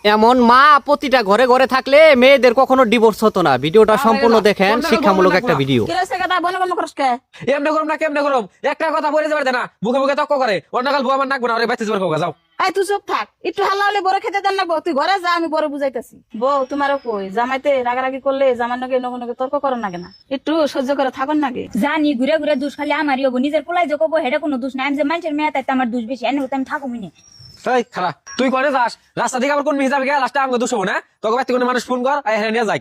এমন মা প্রতিটা ঘরে ঘরে থাকলে মেয়েদের কখনো ডিভোর্স হতো না। ভিডিওটা সম্পূর্ণ দেখেন, শিক্ষামূলক একটা ভিডিও। এমনি করুম না কেমনে করুম, একটা কথা বলে যাবে না, মুখে মুখে তক্ক করে অন্য কাল বউ আমার নাকবো না, ওরে বাইতে যাবার যাও। এই তুই চুপ থাক, একটু হাল্লা হলে বড় খেতে দেন না বউ, তুই ঘরে যা, আমি বড় বুঝাইতেছি। বউ তোমারও কই, জামাইতে রাগারাগি করলে জামার নাকি নগে তর্ক করেন নাকি না, একটু সহ্য করে থাকুন নাকি। জানি ঘুরে ঘুরে দুষ খালি আমারই হবো, নিজের পোলাই যে কবো হেটা কোনো দুষ নাই। আমি যে মানুষের মেয়ে তাই আমার দুষ বেশি, এনে আমি থাকুমি না। এই খারা তুই করে যাস রাস্তা দিকে আবার কোন হিসাবে গেল লাস্টে আমাকে দোষ হবো না, তোকে বাইতে কোনো মানুষ ফোন কর হেরে নিয়ে যাই।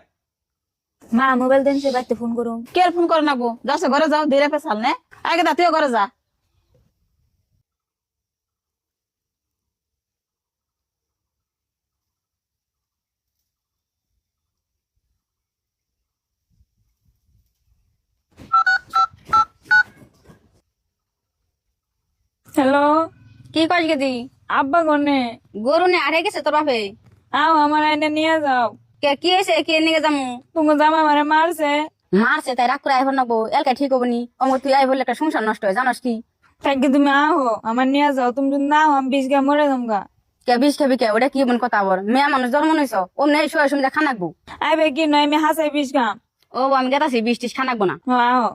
মা মোবাইল দেন, সে বাড়িতে ফোন করুন। কে ফোন করে নাকবো, যাচ্ছে ঘরে যাও, ধীরে পেছাল নে আগে দা, তুইও ঘরে যা। হ্যালো, কি করিস গেদি? আব্বা গনে গরু নে আড়ে গেছে তোর বাপে। আও আমার আইনে নিয়ে যাও। কি হয়েছে, কে নিয়ে যাবো? তুমি জামা মারে মারছে। মারছে তাই রাগ করে আইব নাকবো, এলকা ঠিক হবো নি। অমর তুই আই বললে একটা সংসার নষ্ট হয়, জানাস কি? তাকে তুমি আহো আমার নিয়ে যাও, তুমি যদি না আহো আমি বিষ গা মরে যামগা। কে বিষ খাবি কে? ওটা কি মন কথা বল, মেয়ে মানুষ জন্ম নইছ, ও নেই শোয় শুনে খানাকবো। আইবে কি নয়, আমি হাসাই বিষ গাম। ও আমি গেতাছি, বিষ টিস খানাকবো না। আহো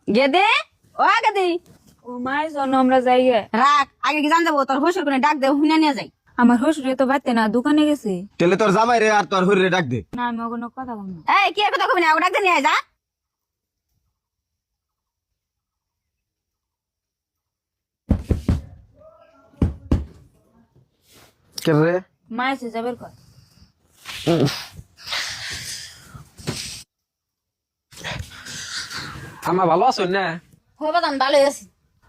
গেদে ও গেদি ও মায়ের জন্য আমরা যাই গে। রাখ, আগে কি জান যাবো, তোর শ্বশুর কোনে ডাক দে, হুনে নিয়ে যাই। আমার শ্বশুরে তো বাড়তে না, দোকানে গেছে। তাহলে তোর জামাই রে আর তোর হরিরে ডাক দে। না আমি কোনো কথা বলবো না। এই কি এর কথা কবি না, ও ডাক দে নিয়ে আয় যা। কে রে? মায়ের সে যাবের কর। আমার ভালো আছো না? হবে দাম ভালোই আছি।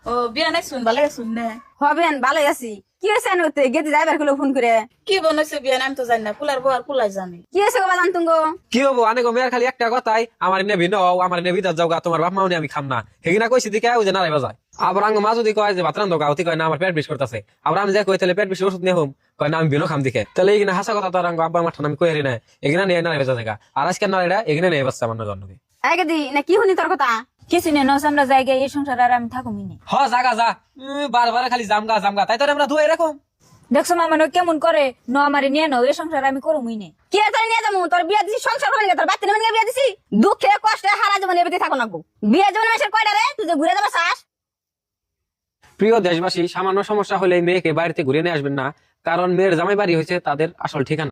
ও বিয়া নাই শুন, ভালো শুন না। হবেন ভালোই আছি। কি হয়েছে আনতে গেতে যাইবার গুলো ফোন করে? কি বনাইছে বিয়া আমি তো জানি না, পুলার বউ আর পুলাই জানে। কি হয়েছে গো বাজান তুঙ্গ? কি হবো আনে গো মেয়ের খালি একটা কথাই, আমার নেবি নাও, আমার নেবি তার যাও গা, তোমার বাপ মাও আমি খাম না, হেগিনা কইছি দিকে ওই যে নারাই বাজায়। আবার আঙ্গ মা যদি কয় যে ভাতরান দোকা অতি কয় না আমার পেট বিষ করতেছে, আবার আমি যাই কই তাহলে পেট বিষ ওষুধ নিয়ে হোম, কয় না আমি বিনো খাম দিকে, তাহলে এগিনা হাসা কথা তো আঙ্গ আব্বা মাঠান আমি কই হারি না, এগিনা নিয়ে নারাই বাজা জায়গা, আর আজকে নারাইটা এগিনা নিয়ে বাচ্চা আমার জন্য। এই গেদি না কি শুনি তোর কথা? কিছু নেই, নস আমরা যাই গে, এই সংসার আর আমি থাকুমি না। হ জাগা যা, বারবার খালি জামগা জামগা, তাই তো আমরা ধুয়ে এরকম। দেখছো মা মানে কেমন করে, ন আমারে নিয়ে নাও, এই সংসার আমি করুমি না। কি তোর নিয়ে যাবো? তোর বিয়া দিছি সংসার করে, তোর বাচ্চা নিয়ে বিয়া দিছি, দুঃখে কষ্টে হারা জীবন এবেতে থাকো নাকবো। বিয়া জীবন মাসের কয়টা রে, তুই যে ঘুরে যাবে চাস? প্রিয় দেশবাসী, সামান্য সমস্যা হলে মেয়েকে বাড়িতে ঘুরে নিয়ে আসবেন না, কারণ মেয়ের জামাই বাড়ি হয়েছে তাদের আসল ঠিকানা।